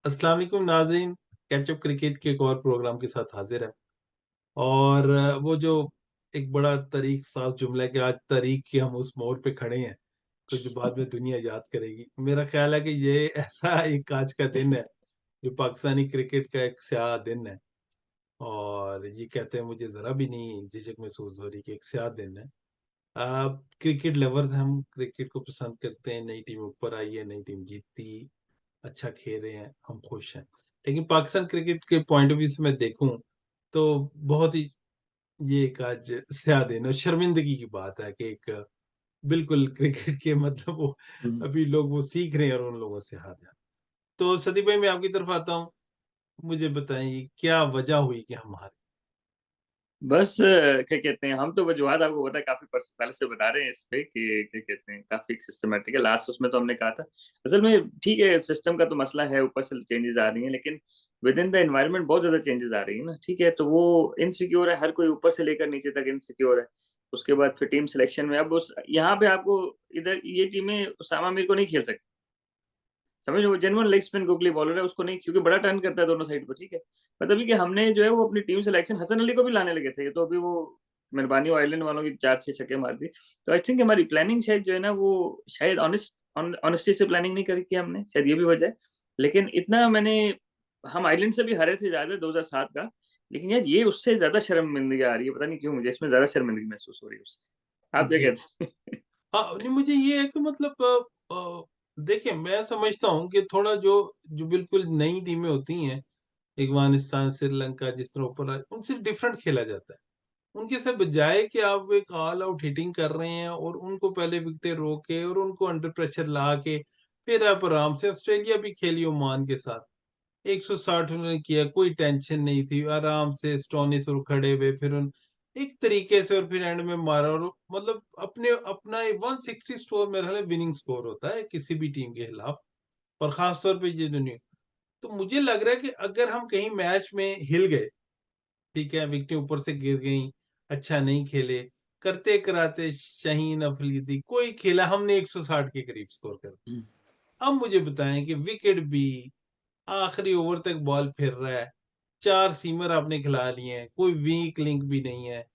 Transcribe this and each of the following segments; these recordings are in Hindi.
अस्सलाम वालेकुम नाज़रीन, कैचअप क्रिकेट के एक और प्रोग्राम के साथ हाज़िर है। और वो जो एक बड़ा तरीक़ साज़ जुमला है कि आज तारीख़ के हम उस मोड़ पे खड़े हैं, तो जो बाद में दुनिया याद करेगी। मेरा ख़्याल है कि ये ऐसा एक आज का दिन है, जो पाकिस्तानी क्रिकेट का एक स्याह दिन है। और ये कहते हैं मुझे ज़रा भी नहीं झिझक महसूस हो रही कि एक स्याह दिन है। क्रिकेट लवर्स हम, क्रिकेट को पसंद करते हैं, नई टीम ऊपर आई है, नई टीम जीती, अच्छा खेल रहे हैं, हम खुश हैं। लेकिन पाकिस्तान क्रिकेट के पॉइंट ऑफ व्यू से मैं देखूँ, तो बहुत ही ये एक आज स्याह दिन और शर्मिंदगी की बात है कि एक बिल्कुल क्रिकेट के मतलब वो हुँ। अभी लोग वो सीख रहे हैं और उन लोगों से हार जाना। तो सदीक भाई मैं आपकी तरफ आता हूँ, मुझे बताइए क्या वजह हुई कि हम हारे? बस क्या कहते हैं, हम तो वजूहात आपको पता है काफ़ी पर्स पहले से बता रहे हैं इस पे कि क्या कहते हैं, काफ़ी सिस्टमैटिक है। लास्ट उसमें तो हमने कहा था। असल में ठीक है, सिस्टम का तो मसला है, ऊपर से चेंजेज़ आ रही हैं, लेकिन विदिन द एनवायरनमेंट बहुत ज़्यादा चेंजेज़ आ रही है ना, ठीक है? तो वो इनसिक्योर है, हर कोई ऊपर से लेकर नीचे तक इनसिक्योर है। उसके बाद फिर टीम सिलेक्शन में अब उस यहाँ पे आपको इधर ये टीमें उसामा मीर को नहीं खेल सकती। समझ रहे हो? वो genuine leg spin googly bowler है, उसको नहीं क्योंकि बड़ा टर्न करता है दोनों साइड पे, ठीक है? मतलब ये कि हमने जो है वो अपनी टीम सिलेक्शन हसन अली को भी लाने लगे थे, ये तो अभी वो मेहरबानी आइलैंड वालों की 4-6 छक्के मार दी। तो आई थिंक हमारी प्लानिंग शायद जो है ना वो शायद ऑनेस्टी से प्लानिंग नहीं करी थी हमने, शायद ये भी वजह है। लेकिन इतना मैंने हम आइलैंड से भी हारे थे ज़्यादा 2007 का, लेकिन यार ये उससे ज़्यादा शर्मिंदगी आ रही है, पता नहीं क्यों मुझे इसमें ज़्यादा शर्मिंदगी महसूस हो रही है उससे। आप क्या जी। कहते हैं? हाँ, नहीं मुझे ये है कि मतलब देखिए मैं समझता हूँ कि थोड़ा जो जो बिल्कुल नई टीमें होती हैं, अफ़गानिस्तान, श्रीलंका जिस तरह ऊपर आए, उनसे डिफरेंट खेला जाता है। उनके से बजाय कि आप एक ऑल आउट हिटिंग कर रहे हैं और उनको पहले विकेटें रोके और उनको अंडर प्रेशर ला के, फिर आप आराम से ऑस्ट्रेलिया भी खेली ओमान के साथ। 160 उन्होंने किया, कोई टेंशन नहीं थी, आराम से स्टोनिस और खड़े हुए, फिर उन एक तरीके से और फिर एंड में मारा और मतलब अपने अपना 160 स्कोर मेरा ख्याल है विनिंग स्कोर होता है किसी भी टीम के खिलाफ और खास तौर पे ये दुनिया। तो मुझे लग रहा है कि अगर हम कहीं मैच में हिल गए, ठीक है, विकेटें ऊपर से गिर गईं, अच्छा नहीं खेले, करते-कराते शाहीन अफरीदी कोई खेला, हमने 160 के करीब स्कोर कर दिया। हुँ। अब मुझे बताएँ कि विकेट भी आखिरी ओवर तक बॉल फिर रहा है, 4 सीमर आपने खिला लिए हैं, कोई वीक लिंक भी नहीं है।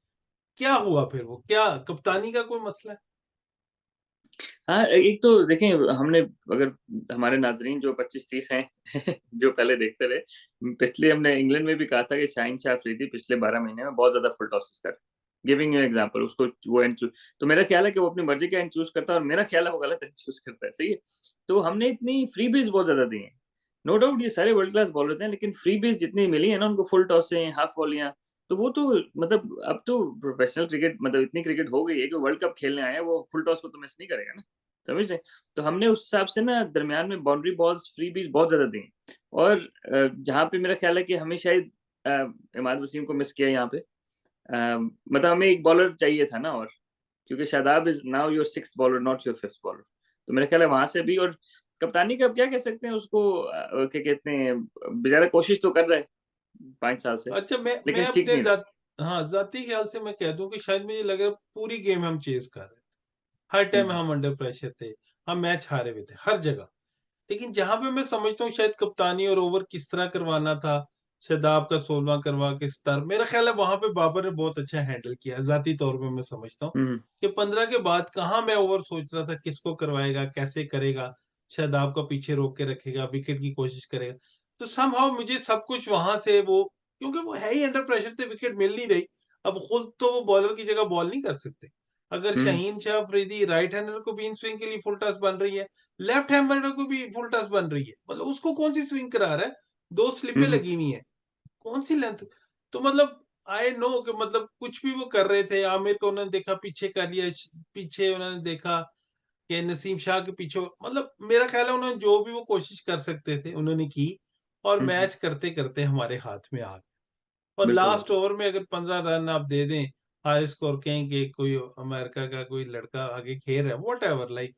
क्या हुआ फिर वो? क्या कप्तानी का कोई मसला है? हाँ, एक तो देखें हमने अगर हमारे नाज़रीन जो 25-30 हैं जो पहले देखते रहे, पिछले हमने इंग्लैंड में भी कहा था कि शाहिन शाह अफरीदी पिछले 12 महीने में बहुत ज़्यादा फुल टॉसेस कर गिविंग यू एग्ज़ाम्पल उसको वो एंड चू तो मेरा ख़्याल है कि वो अपनी मर्ज़ी का एंड चूज़ करता है और मेरा ख़्याल है वो गलत एंड चूज़ करता है, सही है? तो हमने इतनी फ्रीबीज़ बहुत ज़्यादा दी हैं। नो डाउट ये सारे वर्ल्ड क्लास बॉलर्स हैं, लेकिन फ्रीबीज़ जितनी मिली है ना उनको फुल टॉसें, हाफ वॉलियाँ, तो वो तो मतलब अब तो प्रोफ़ेशनल क्रिकेट मतलब इतनी क्रिकेट हो गई है कि वर्ल्ड कप खेलने आए हैं, वो फुल टॉस को तो मिस नहीं करेगा ना। समझ रहे हैं? तो हमने उस हिसाब से ना दरमियान में बाउंड्री बॉल्स, फ्रीबीज़ बहुत ज़्यादा दी हैं और जहाँ पे मेरा ख़्याल है कि हमें शायद इमाद वसीम को मिस किया यहाँ पे। मतलब हमें एक बॉलर चाहिए था ना और क्योंकि Shadab is now your 6th bowler not your 5th bowler. तो मेरा ख़्याल है वहाँ से भी और कप्तानी का अब क्या कह सकते हैं उसको क्या कहते हैं बेचारा कोशिश तो कर रहा है 5 साल से, अच्छा मैं लेकिन सीख अपने नहीं रहा। ज़ात हाँ, ज़ाती ख़्याल से मैं कह दूँ कि शायद मुझे लग रहा है पूरी गेम हम चेज़ कर रहे थे। हर हुँ, टाइम हुँ। हम अंडर प्रेशर थे, हम मैच हारे हुए थे, हर जगह। लेकिन जहाँ पे मैं समझता हूँ शायद कप्तानी और ओवर किस तरह करवाना था, शादाब का 16वाँ करवा के 17 मेरा ख़्याल है वहाँ पे बाबर ने बहुत अच्छा हैंडल किया, ज़ाती तौर पे मैं समझता हूँ, हुँ, हुँ। कि 15 के बाद कहाँ मैं ओवर सोच रहा था, किसको करवाएगा, कैसे करेगा, शादाब को पीछे रोक के रखेगा, विकेट की कोशिश करेगा। तो समहाउ मुझे सब कुछ वहाँ से वो क्योंकि वो है ही अंडर प्रेशर थे, विकेट मिल नहीं रही। अब खुद तो वो बॉलर की जगह बॉल नहीं कर सकते। अगर हुँ, शाहीन शाह अफरीदी राइट हैंडर को भी इन स्विंग के लिए फुल टॉस बन रही है, लेफ्ट हैंडर को भी फुल टॉस बन रही है। मतलब उसको कौन-सी स्विंग करा रहा है? 2 हुँ, स्लिपें हुँ। लगी हुई हैं। कौन-सी लेंथ? तो मतलब आई नो कि मतलब कुछ भी वो कर रहे थे। आमिर को उन्होंने देखा पीछे कर लिया, पीछे उन्होंने देखा कि नसीम शाह के पीछे मतलब मेरा ख़्याल है उन्होंने जो भी वो कोशिश कर सकते थे, उन्होंने की और हुँ, हुँ। मैच करते-करते हमारे हाथ में आ गया। और बिल्कुल, लास्ट बिल्कुल। ओवर में अगर 15 रन आप दे दें, हाई स्कोर कहें कि कोई अमेरिका का कोई लड़का आगे खेल रहा है, व्हाटएवर लाइक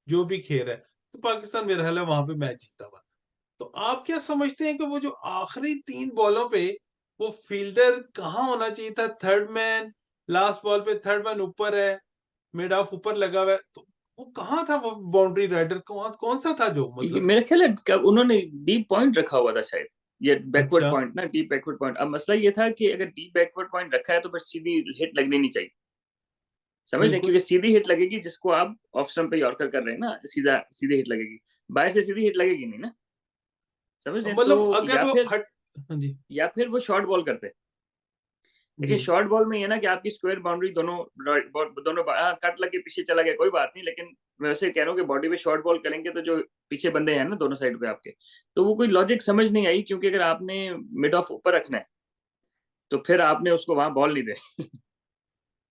जो भी खेल रहा है, तो पाकिस्तान मेरा ख़्याल है वहाँ पे मैच जीता हुआ। तो आप क्या समझते हैं कि वो जो आखिरी 3 बॉलों पे वो फ़ील्डर कहाँ होना चाहिए था? थर्ड मैन, लास्ट बॉल पे थर्ड मैन ऊपर है, मिड ऑफ ऊपर लगा हुआ है, तो वो कहाँ था वो बाउंड्री राइडर कौन-सा था जो ये मतलब? मेरा ख्याल है कब उन्होंने डीप पॉइंट रखा हुआ था शायद, या बैकवर्ड अच्छा, पॉइंट ना, डीप बैकवर्ड पॉइंट। अब मसला ये था कि अगर डीप बैकवर्ड पॉइंट रखा है तो फिर सीधी हिट लगनी नहीं चाहिए, समझ रहे हैं? बिल्कुल। क्योंकि सीधी हिट लगेगी जिसको आप ऑफ स्टंप पे यॉर्कर कर रहे हैं ना, सीधा सीधी हिट लगेगी, बाएं से सीधी हिट लगेगी नहीं ना, समझ रहे हैं? तो मतलब अगर वो हट हाँ जी, या फिर वो शॉर्ट बॉल करते। जी। देखिए शॉर्ट बॉल में ये ना कि आपकी स्क्वायर बाउंड्री दोनों दोनों कट लग के पीछे चला गया कोई बात नहीं, लेकिन मैं वैसे कह रहा हूँ कि बॉडी पे शॉर्ट बॉल करेंगे तो जो पीछे बंदे हैं ना दोनों साइड पे आपके, तो वो कोई लॉजिक समझ नहीं आई, क्योंकि अगर आपने मिड ऑफ ऊपर रखना है तो फिर आपने उसको वहां बॉल नहीं दे।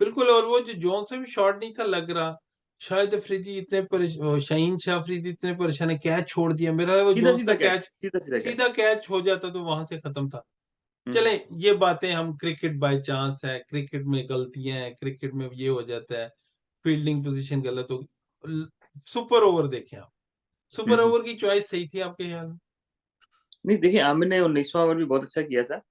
बिल्कुल और वो जो जोन से भी शॉट नहीं था लग रहा। शायद अफरीदी इतने शाहीन शाह अफरीदी इतने परेशान है, कैच छोड़ दिया। मेरा वो सीधा जोन्स का सीधा कैच, कैच सीधा सीधा कैच। सीधा कैच हो जाता तो वहां से खत्म था। हम्म। चलें ये बातें हम क्रिकेट बाय चांस है, क्रिकेट में गलतियां हैं, क्रिकेट में ये हो जाता है, फील्डिंग पोजीशन गलत हो सुपर ओवर देखें आप। सुपर हम्म। ओवर की चॉइस सही थी आपके ख्याल में? नहीं देखिए आमिर ने 19वां ओवर भी बहुत अच्छा किया था।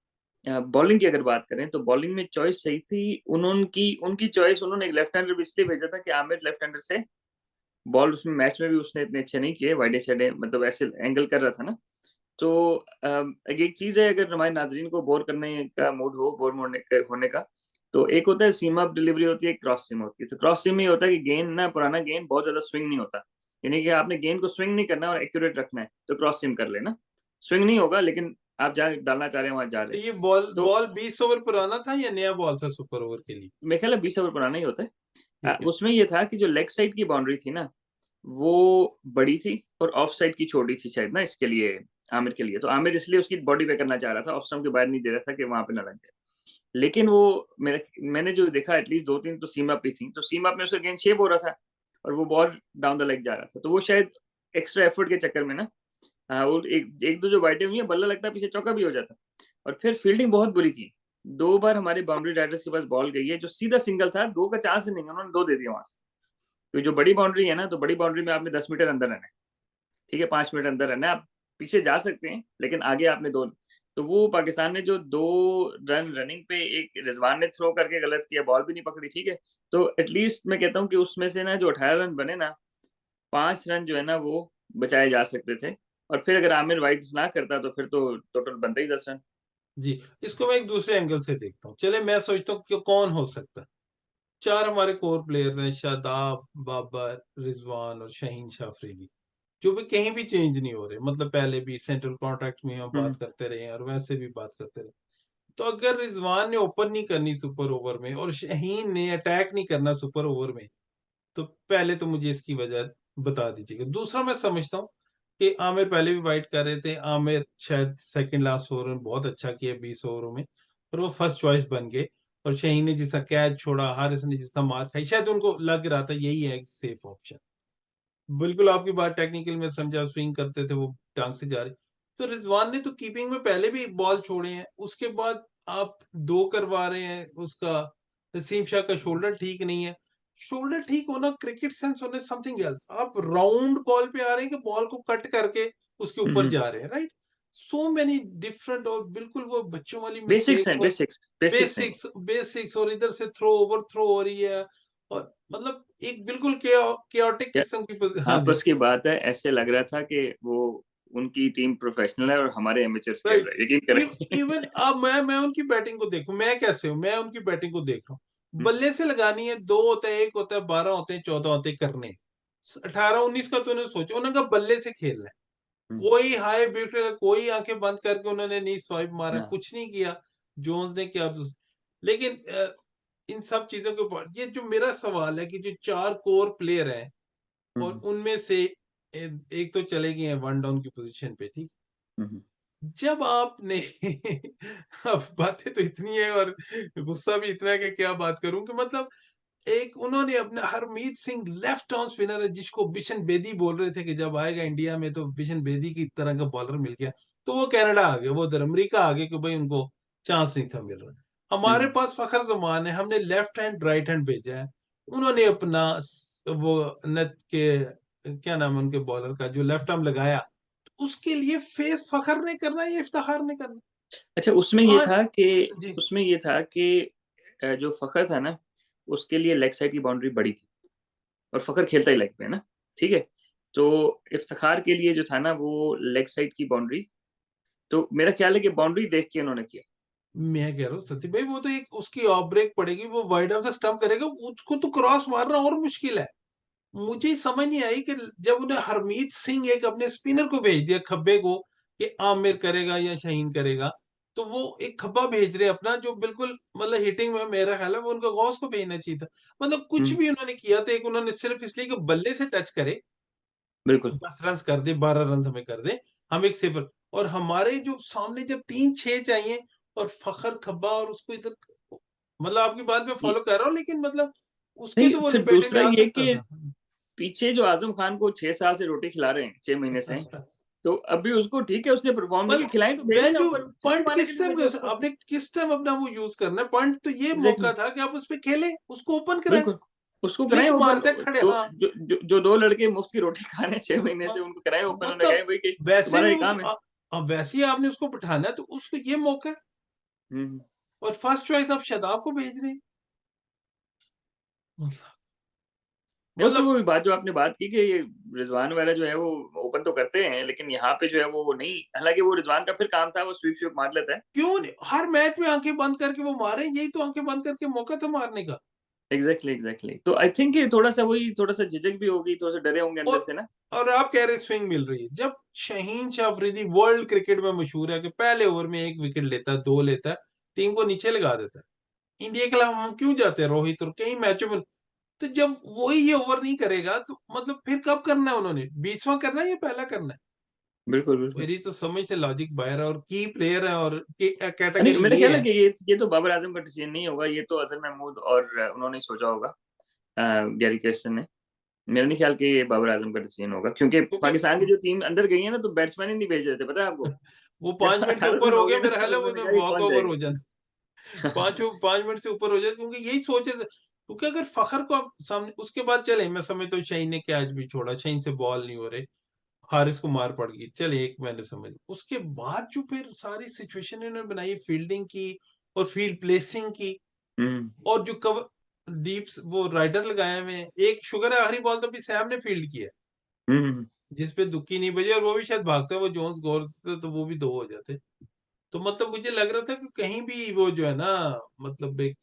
बॉलिंग की अगर बात करें तो बॉलिंग में चॉइस सही थी। उन्होंने उनकी चॉइस, उन्होंने एक लेफ्ट हैंडर भी इसलिए भेजा था कि आमिर लेफ्ट हैंडर से बॉल, उसमें मैच में भी उसने इतने अच्छे नहीं किए, वाइडे साइडे मतलब ऐसे एंगल कर रहा था ना। तो एक चीज है, अगर हमारे नाजरीन को बोर करने का मूड हो, होने का, तो एक होता है सीम अप डिलीवरी होती है, एक क्रॉस सीम होती है। तो क्रॉस सीम में ये होता है कि गेंद ना, पुराना गेंद बहुत ज्यादा स्विंग नहीं होता, यानी कि आपने गेंद को स्विंग नहीं करना और एक्यूरेट रखना है, तो क्रॉस सीम कर लेना। स्विंग नहीं होगा लेकिन आप जहाँ डालना चाह रहे हैं वहां जा रहे तो हैं। ये बॉल तो बॉल 20 ओवर पुराना था या नया बॉल था सुपर ओवर के लिए? मेरे ख्याल है 20 ओवर पुराना ही होता है। ठीक है। उसमें ये था कि जो लेग साइड की बाउंड्री थी ना, वो बड़ी थी और ऑफ साइड की छोटी थी शायद ना, इसके लिए आमिर के लिए। तो आमिर इसलिए उसकी बॉडी पे करना चाह रहा था, ऑफ स्टंप के बाहर नहीं दे रहा था कि वहां पे ना लग जाए। लेकिन वो मैंने जो देखा एटलीस्ट दो तीन तो सीम अप ही थी, तो सीम अप में उसका गेंद शेप हो रहा था और वो बॉल डाउन द लेग जा रहा था, तो वो शायद एक्स्ट्रा एफर्ट के चक्कर में ना, और एक एक दो जो वाइडें हुई है, बल्ला लगता पीछे चौका भी हो जाता। और फिर फील्डिंग बहुत बुरी की। दो बार हमारे बाउंड्री राइडर्स के पास बॉल गई है, जो सीधा सिंगल था, दो का चांस ही नहीं है, उन्होंने दो दे दिया वहां से। तो जो बड़ी बाउंड्री है ना, तो बड़ी बाउंड्री में आपने 10 मीटर अंदर रहना है, ठीक है, 5 मिनट अंदर रहना है, आप पीछे जा सकते हैं लेकिन आगे आपने दो। तो वो पाकिस्तान ने जो दो रन रनिंग पे, एक रिजवान ने थ्रो करके गलत किया, बॉल भी नहीं पकड़ी, ठीक है। तो एटलीस्ट मैं कहता हूँ कि उसमें से ना जो 18 रन बने ना, 5 रन जो है ना वो बचाए जा सकते थे। और फिर अगर आमिर वाइड्स ना करता तो फिर तो टोटल बनता ही 10 रन। जी, इसको मैं एक दूसरे एंगल से देखता हूँ। चले मैं सोचता हूँ कि कौन हो सकता है। 4 हमारे कोर प्लेयर्स हैं, शादाब, बाबर, रिजवान और शाहीन शाह अफरीदी, जो भी कहीं भी चेंज नहीं हो रहे। मतलब पहले भी सेंट्रल कॉन्ट्रैक्ट में हम बात हम्म। करते रहे हैं और वैसे भी बात करते रहे। तो अगर रिजवान ने ओपन नहीं करनी सुपर ओवर में और शाहीन ने अटैक नहीं करना सुपर ओवर में, तो पहले तो मुझे इसकी वजह बता दीजिएगा। दूसरा मैं समझता हूँ कि आमिर पहले भी फाइट कर रहे थे। आमिर शायद सेकंड लास्ट ओवर में बहुत अच्छा किया 20 ओवरों में, और वो फर्स्ट चॉइस बन गए। और शाहीन ने जिसका कैच छोड़ा, हारिस ने जिसका मार खाई, शायद उनको लग रहा था यही है सेफ ऑप्शन। बिल्कुल आपकी बात टेक्निकल में समझा, स्विंग करते थे वो टांग से जा रहे। तो रिजवान ने तो कीपिंग में पहले भी बॉल छोड़े हैं, उसके बाद आप दो करवा रहे हैं। उसका नसीम शाह का शोल्डर ठीक नहीं है। शोल्डर ठीक होना, क्रिकेट सेंस होना, समथिंग एल्स। आप राउंड बॉल पे आ रहे हैं कि बॉल को कट करके उसके ऊपर हम्म। जा रहे हैं, राइट? सो मेनी डिफरेंट, और बिल्कुल वो बच्चों वाली बेसिक्स हैं, मिस्टेक और बेसिक्स बेसिक्स हैं। बेसिक्स बेसिक्स, और इधर से थ्रो ओवर थ्रो हो रही है। और मतलब एक बिल्कुल केओटिक क्या किस्म की हाँ जी। आपस की बात है, ऐसे लग रहा था कि वो उनकी टीम प्रोफेशनल है और हमारे एमेचर्स खेल राइट। रहे हैं, यकीन इवन करें। अब मैं उनकी बैटिंग को देखूं, मैं कैसे हूं, मैं उनकी बैटिंग को देख रहा हूँ। हम्म। बल्ले से लगानी है, दो होते हैं, एक होता है, 12 होते हैं, 14 होते हैं करने। 18 19 का तो उन्होंने सोचा, उन्होंने कहा बल्ले से खेलना है। हम्म। कोई हाई ब्यूटी, कोई आंखें बंद करके उन्होंने नहीं स्वाइप मारा, हाँ। कुछ नहीं किया। जोन्स ने किया लेकिन इन सब चीजों के ऊपर ये जो मेरा सवाल है कि जो चार कोर प्लेयर हैं, और हम्म। उनमें से एक तो चले गए हैं वन डाउन की पोजीशन पे, ठीक। हम्म। जब आपने अब बातें तो इतनी है और गुस्सा भी इतना है कि क्या बात करूं, कि मतलब एक उन्होंने अपना Harmeet Singh left arm spinner है, जिसको बिशन बेदी बोल रहे थे कि जब आएगा इंडिया में तो बिशन बेदी की तरह का बॉलर मिल गया, तो वो कनाडा आ गए, वो उधर अमेरिका आ गए कि भाई उनको चांस नहीं था मिल रहा। हमारे हम्म। पास फखर जमान है, हमने लेफ्ट हैंड राइट हैंड भेजा है। उन्होंने अपना वो नेट के क्या नाम है उनके बॉलर का, जो लेफ्ट आर्म लगाया, उसके लिए फेस फखर ने करना है या इफ्तिखार ने करना अच्छा, उसमें है? ये आज था कि जी। उसमें ये था कि जो फखर था ना, उसके लिए लेग साइड की बाउंड्री बड़ी थी, और फ़खर खेलता ही लेग पे है ना, ठीक है? तो इफ्तिखार के लिए जो था ना वो लेग साइड की बाउंड्री, तो मेरा ख़्याल है कि बाउंड्री देख के उन्होंने किया। मैं कह रहा हूँ सतीश भाई वो तो एक उसकी ऑफ ब्रेक पड़ेगी, वो वाइड ऑफ द स्टंप करेगा, उसको तो क्रॉस मारना और मुश्किल है। मुझे समझ नहीं आई कि जब उन्हें हरमीत सिंह एक अपने स्पिनर को भेज दिया खब्बे को कि आमिर करेगा या शाहीन करेगा, तो वो एक खब्बा भेज रहे हैं अपना जो बिल्कुल मतलब हिटिंग में मेरा ख्याल है वो उनको गौस को भेजना चाहिए था। मतलब कुछ हुँ, भी उन्होंने किया था, एक उन्होंने सिर्फ इसलिए कि बल्ले से टच करे, बिल्कुल। 10 रन्स कर दे, 12 रन्स हमें कर दे, हम एक सिफर और हमारे जो सामने जब 3-6 चाहिए और फ़खर खब्बा और उसको इधर मतलब आपकी बात मैं ये फ़ॉलो कर रहा हूँ लेकिन मतलब उसके नहीं, तो वो फिर लपेटे में दूसरा आ ये सकता कि था। पीछे जो आज़म खान को 6 साल से रोटी खिला रहे हैं, 6 महीने से, तो अभी उसको ठीक है, उसने परफ़ॉर्म नहीं किया, मतलब खिलाएँ तो भेजें ना वैल्यू ऊपर, छक्के पॉइंट मारने के किस लिए टाइम भेजें उसको। आपने किस टाइम अपना वो यूज़ करना है, पॉइंट तो ये एग्ज़ैक्टली, मौका था कि आप उसपे खेलें, उसको ओपन कराएँ, बिल्कुल। उसको कराएँ फ्लिक ओपन, मारते हैं खड़े दो हाँ, जो 2 लड़के मुफ्त की रोटी खा रहे हैं 6 महीने हाँ, से, उनको कराएँ ओपन, उन्हें मतलब कहें भई कि वैसे तुम्हारा भी ये वो काम है। वैसे ही आपने उसको बिठाना है तो उसको ये मौका है हुँ, हुँ। और फर्स्ट चॉइस आप शादाब को भेज रहे हैं। नहीं, फिर मतलब वो बात जो आपने बात की कि ये रिज़वान वगैरह जो है वो ओपन तो करते हैं, लेकिन यहाँ पे जो है वो नहीं, हालाँकि वो रिज़वान का फिर काम था, वो स्वीप-स्वीप मार लेता है। क्यों नहीं हर मैच में आँखें बंद करके वो मारे, यही तो आँखें बंद करके मौका था मारने का। Exactly, exactly. तो आई थिंक ये थोड़ा-सा वही, थोड़ा-सा झिझक भी होगी, थोड़ा-सा डरे होंगे अंदर और से ना। और आप कह रहे हैं स्विंग मिल रही है। जब शाहीन शाह अफरीदी वर्ल्ड क्रिकेट में मशहूर है कि पहले ओवर में 1 विकेट लेता है, 2 लेता है, टीम को नीचे लगा देता है। इंडिया के खिलाफ हम क्यों जाते हैं रोहित और कई मैचों में तो जब वही ये ओवर नहीं करेगा तो मतलब फिर कब करना है उन्होंने? 20वाँ करना है या पहला करना है? बिल्कुल, बिल्कुल। मेरी तो समझ से लॉजिक बाहर है और की प्लेयर है और नहीं, कैटेगरी मेरा ये ख़्याल है है। कि ये तो बाबर आज़म का डिसीज़न नहीं होगा, ये तो अज़हर महमूद और उन्होंने ही सोचा होगा, गैरी कर्स्टन ने। मेरा नहीं ख़्याल कि ये बाबर आज़म का डिसीज़न होगा, क्योंकि क्योंकि पाकिस्तान की जो टीम अंदर गई है ना, तो बैट्समैन ही नहीं भेज रहे थे, पता है आपको? वो जब 5 मिनट से 18 ऊपर रन हो हो गया गए ना, मेरा ख्याल तो है उन्होंने उन्हें कहा ये वॉक कौन ओवर जाएगा? हो जाना। 5 मिनट से ऊपर हो जाए क्योंकि यही सोच रहे थे क्योंकि अगर फ़खर को आप सामने उसके बाद चले मैं समझता हूँ शाहीन ने कैच भी छोड़ा, शाहीन से बॉल नहीं हो रहे, हारिस को मार पड़ गई, चलिए एक मैंने समझ उसके बाद जो फिर सारी सिचुएशन इन्होंने बनाई फील्डिंग की और फील्ड प्लेसिंग की हुँ, और जो कवर डीप्स वो राइडर लगाए हुए हैं, एक शुगर है आखिरी बॉल तो अभी सैम ने फील्ड किया है, हुँ, हुँ। जिस पे दुक्की नहीं बजी और वो भी शायद भागता है वो जोन्स गौर से तो वो भी 2 हो जाते। तो मतलब मुझे लग रहा था कि कहीं भी वो जो है ना मतलब एक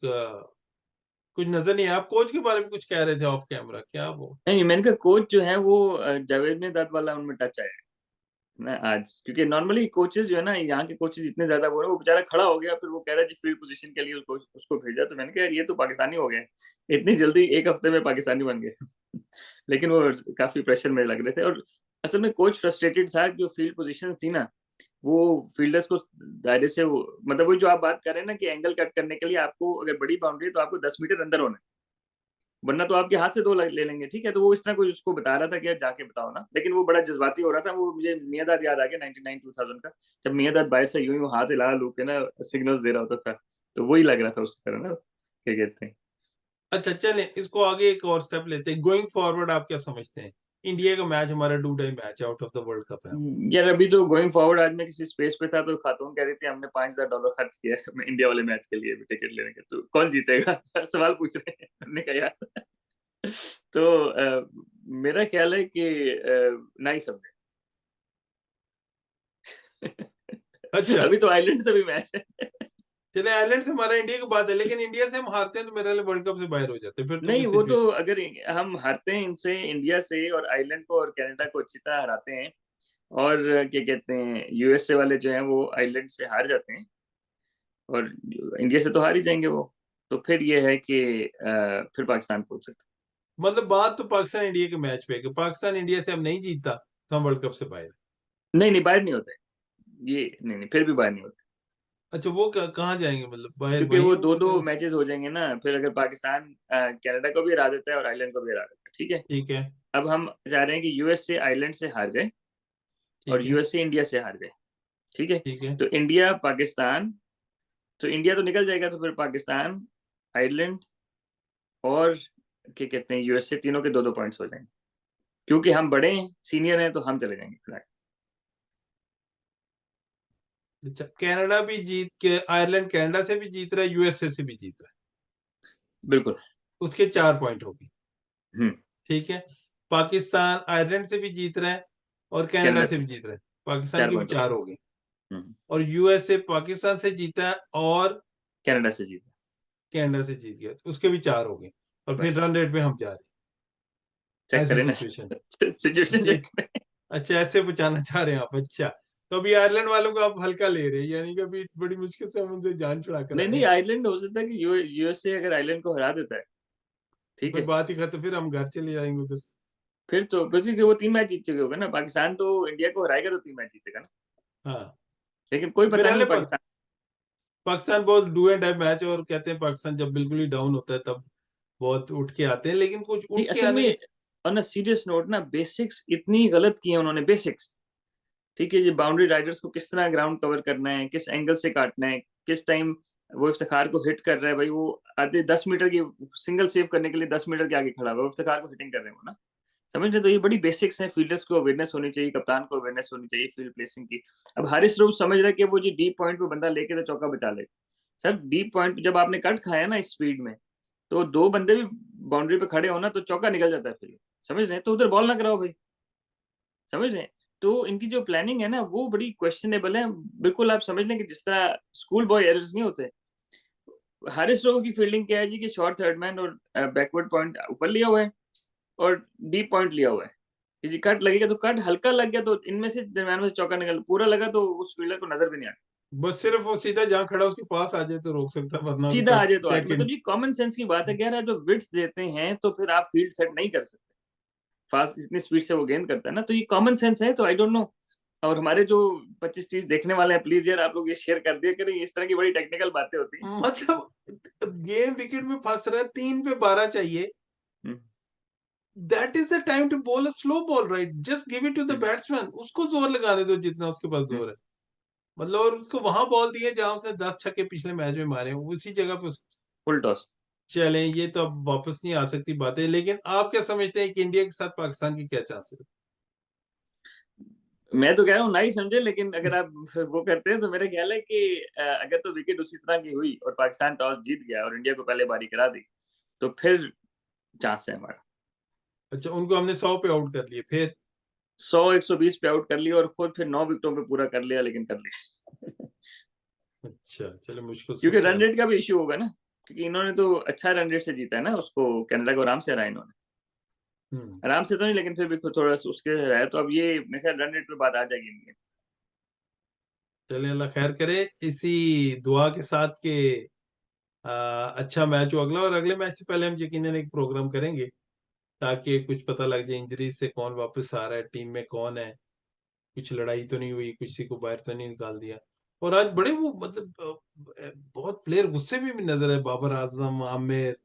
कुछ नज़र नहीं आया। आप कोच के बारे में कुछ कह रहे थे ऑफ कैमरा, क्या वो? नहीं, मैंने कहा कोच जो है वो जावेद मिर्ज़ाद वाला उनमें टच आया है ना आज, क्योंकि नॉर्मली कोचेज़ जो है ना, यहाँ के कोचेज़ इतने ज़्यादा वो है, वो बेचारा खड़ा हो गया, फिर वो कह रहा है जी फील्ड पोज़ीशन के लिए उसको उसको भेजा, तो मैंने कहा यार ये तो पाकिस्तानी हो गए, इतनी जल्दी 1 हफ्ते में पाकिस्तानी बन गए। लेकिन वो काफ़ी प्रेशर में लग रहे थे, और असल में कोच फ्रस्ट्रेटेड था, जो फील्ड पोज़ीशंस थी ना, वो फील्डर्स को दायरे से वो मतलब वही जो आप बात कर रहे हैं ना कि एंगल कट करने के लिए आपको अगर बड़ी बाउंड्री है तो आपको 10 मीटर अंदर होना है। वरना तो आपके हाथ से 2 ल ले लेंगे, ठीक है? तो वो इस तरह कुछ उसको बता रहा था कि यार जाके बताओ ना। लेकिन वो बड़ा जज़्बाती हो रहा था, वो मुझे मियाँदाद याद आ गया 99 2000 का। जब मियाँदाद बाहर से यूँ ही वो हाथ हिला-हिलू के ना सिग्नल्स दे रहा होता था। तो वही लग रहा था उस तरह ना, क्या कहते हैं। अच्छा चलें इसको आगे एक और स्टेप लेते हैं। गोइंग फॉरवर्ड आप क्या समझते हैं? इंडिया का मैच हमारा डू डाई मैच है out of the world cup है। यार अभी तो गोइंग फॉरवर्ड, आज मैं किसी स्पेस पे था तो खातून कह रही थी हमने $5000 खर्च किया है मैं इंडिया वाले मैच के लिए भी टिकट लेने के। तो कौन जीतेगा? सवाल पूछ रहे हैं। हमने कहा यार तो मेरा ख़्याल है कि ना ही समझे। अच्छा, अभी तो आयरलैंड से भी मैच है। चलिए आयरलैंड से हमारा इंडिया की बात है लेकिन इंडिया से हम हारते हैं तो मेरे लिए वर्ल्ड कप से बाहर हो जाते हैं। फिर तो कोई नहीं, वो तो सिचुएशन अगर हम हारते हैं इनसे, इंडिया से और आयरलैंड को और कनाडा को अच्छी तरह हराते हैं, और क्या कहते हैं यूएसए वाले जो हैं वो आयरलैंड से हार जाते हैं, और इंडिया से तो हार ही जाएँगे वो। तो फिर ये है कि फिर पाकिस्तान पहुँच सकता है। मतलब बात तो पाकिस्तान इंडिया के मैच पे है कि पाकिस्तान इंडिया से अब नहीं जीतता तो हम वर्ल्ड कप से बाहर हैं। नहीं, नहीं, बाहर नहीं होते। ये नहीं, नहीं, फिर भी बाहर नहीं होते। अच्छा वो कहाँ जाएँगे मतलब बाहर क्योंकि वहीं वो होंगे 2-2 फिर? मैचेज़ हो जाएँगे ना, फिर अगर पाकिस्तान कनाडा को भी हरा देता है और आयरलैंड को भी हरा देता है, ठीक है? ठीक है, अब हम चाह रहे हैं कि यूएसए आयरलैंड से हार जाए और ठीक है, यूएसए इंडिया से हार जाए, ठीक है? ठीक है, तो इंडिया, पाकिस्तान, तो इंडिया तो निकल जाएगा, तो फिर पाकिस्तान, आयरलैंड और क्या कहते हैं यूएसए, तीनों के 2-2 पॉइंट्स हो जाएँगे। क्योंकि हम बड़े हैं, सीनियर हैं, तो हम चले जाएँगे फिर आगे। अच्छा कनाडा भी जीत के आयरलैंड कनाडा से भी जीत रहा है, यूएसए से भी जीत रहा है। बिल्कुल। उसके 4 पॉइंट हो गए। हुँ। ठीक है। पाकिस्तान आयरलैंड से भी जीत रहा है और कनाडा कनाडा से से भी जीत रहा है। पाकिस्तान 4 के भी पॉइंट हो 4 गए। हो गए। हम्म, और यूएसए पाकिस्तान से जीता है और कनाडा से जीता। कनाडा से जीत गया, तो उसके भी 4 हो गए। और फिर बस रन रेट में हम जा रहे हैं, चेक ऐसी करें ना सिचुएशन। सिचुएशन अच्छा चेक करें। अच्छा, ऐसे बचाना चाह रहे हैं आप। अच्छा, तो अभी आयरलैंड वालों को आप हल्का ले रहे हैं, यानी कि अभी बड़ी मुश्किल से हम उनसे जान छुड़ा कर नहीं आए नहीं, हैं। आयरलैंड हो सकता है कि यूएसए अगर आयरलैंड को हरा देता है, तो ठीक फिर है, बात ही खत्म, फिर हम घर चले जाएंगे उधर से। फिर तो बस क्योंकि वो 3 मैच जीत चुके होगा ना। पाकिस्तान तो इंडिया को हराएगा तो 3 मैच जीतेगा ना। हाँ। लेकिन कोई तो पता मेरे नहीं हाल पाकिस्तान। पाकिस्तान बहुत डू एंड डाई मैच, और कहते हैं पाकिस्तान जब बिल्कुल ही डाउन होता है तब बहुत उठ के आते हैं, लेकिन कुछ नहीं, उठ के असल आने के। में ऑन अ सीरियस नोट ना, बेसिक्स इतनी गलत की है उन्होंने, बेसिक्स। ठीक है जी, बाउंड्री राइडर्स को किस तरह ग्राउंड कवर करना है, किस एंगल से काटना है, किस टाइम वो इफ्तिखार को हिट कर रहा है भाई, वो आधे 10 मीटर की सिंगल सेव करने के लिए 10 मीटर के आगे खड़ा हुआ है, वो इफ्तिखार को हिटिंग कर रहे हो ना। समझ रहे? तो ये बड़ी बेसिक्स हैं, फील्डर्स को अवेयरनेस होनी चाहिए, कप्तान को अवेयरनेस होनी चाहिए फील्ड प्लेसिंग की। अब हारिस रऊफ समझ रहा है कि वो जी डीप पॉइंट पे बंदा लेके तो चौका बचा ले। सर डीप पॉइंट जब आपने कट खाया ना इस स्पीड में, तो 2 बंदे भी बाउंड्री पे खड़े हो ना तो चौका निकल जाता है फिर। समझ रहे हैं? तो उधर बॉल ना कराओ भाई। समझ रहे हैं? तो इनकी जो प्लानिंग है ना वो बड़ी क्वेश्चनेबल है। बिल्कुल आप समझ लें कि जिस तरह स्कूल बॉय एरर्स नहीं होते। हारिस रऊफ की फील्डिंग क्या है जी कि शॉर्ट थर्ड मैन और बैकवर्ड पॉइंट ऊपर लिया हुआ है और डीप पॉइंट लिया हुआ है। कि जी कट लगेगा तो कट, हल्का लग गया तो इनमें से दरम्यान में से चौका निकल, पूरा लगा तो उस फील्डर को नजर भी नहीं आता। बस सिर्फ वो सीधा जहाँ खड़ा उसके पास आ जाए तो रोक सकता है, वरना तो सीधा आ कट जाए तो आज चेक इन। मतलब ये कॉमन सेंस की बात है कि यार आप जब विड्थ देते हैं तो फिर आप फील्ड सेट नहीं कर सकते। फास्ट इतनी स्पीड से वो गेंद करता है ना, तो ये कॉमन सेंस है। तो आई डोंट नो। और हमारे जो 25-30 देखने वाले हैं, प्लीज यार आप लोग ये शेयर कर दिया करें, इस तरह की बड़ी टेक्निकल बातें होती हैं। मतलब गेम विकेट में फंस रहा है, 3 पे 12 चाहिए। Hmm, that is the time to bowl a slow ball, right? Just give it to the hmm, batsman, उसको जोर लगाने दो जितना उसके पास हम्म, जोर है। मतलब, और उसको वहां बॉल दिए जहां उसने 10 छक्के पिछले मैच में मारे हैं, उसी जगह पे फुल टॉस। चले। ये तो अब वापस नहीं आ सकती बातें, लेकिन आप क्या समझते हैं कि इंडिया के साथ पाकिस्तान की क्या चांसेस मैं तो कह रहा हूँ ना ही समझे, लेकिन अगर आप वो करते हैं तो मेरा ख्याल है कि अगर तो विकेट उसी तरह की हुई और पाकिस्तान टॉस जीत गया और इंडिया को पहले बारी करा दी, तो फिर चांस है हमारा। है? अच्छा, उनको हमने 100 पे आउट कर लिए फिर। 100-120 पे आउट कर लिया और खुद फिर 9 विकेटों पे पूरा कर लिया, लेकिन कर लिया। अच्छा, चलो, मुश्किल क्योंकि सोचा रन है। रेट का भी इश्यू होगा ना, क्योंकि इन्होंने तो अच्छा रन रेट से जीता है ना उसको, कनाडा को आराम से हराया इन्होंने। हम्म। आराम से तो नहीं, लेकिन फिर भी थोड़ा सा उसके हराया, तो अब ये मेरे ख्याल रन रेट पे बात आ जाएगी इनकी। चले, अल्लाह खैर करे। इसी दुआ के साथ के अच्छा मैच हो अगला, और अगले मैच से पहले हम यकीनन एक प्रोग्राम करेंगे, ताकि कुछ पता लग जाए इंजरी से कौन वापस आ रहा है, टीम में कौन है, कुछ लड़ाई तो नहीं हुई, किसी को बाहर तो नहीं निकाल दिया। और आज बड़े वो मतलब बहुत प्लेयर गुस्से में भी नजर है, बाबर आजम, आमिर,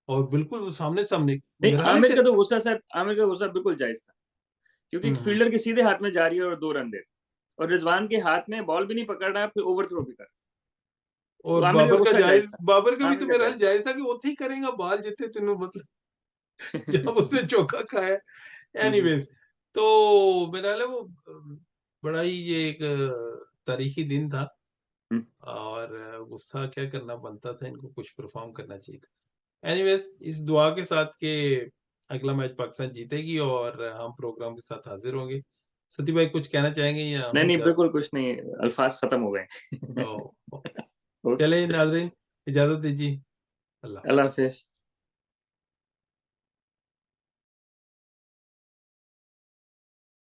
और बिल्कुल वो सामने सामने नहीं, मेरा हाल है आमिर का तो गुस्सा सर, आमिर का गुस्सा बिल्कुल जायज था। क्योंकि एक हम्म। फील्डर के सीधे हाथ में जा रही है और 2 रन दे, और रिजवान के हाथ में बॉल भी नहीं पकड़ रहा, फिर ओवर थ्रो भी कर। तो और आमिर का गुस्सा जायज था। बाबर का भी तो आमिर का मेरा हाल जायज जायज था कि वो ही करेगा बाल जितने तेनों, मतलब था। जब उसने चौका खाया। हम्म, एनीवेज, तो मेरा हाल है वो बड़ा ही ये एक तारीखी दिन था। हम्म, और गुस्सा क्या करना बनता था, इनको कुछ परफॉर्म करना चाहिए था। एनीवेज, इस दुआ के साथ के अगला मैच पाकिस्तान जीतेगी और हम प्रोग्राम के साथ हाजिर होंगे। सती भाई कुछ कहना चाहेंगे या नहीं हम नहीं, इजाजत? बिल्कुल कुछ नहीं, अल्फाज खत्म हो गए। ओ, ओके। चले नाजरीन, इजाजत दीजिए। अल्लाह अल्लाह हाफिज। हाफिज।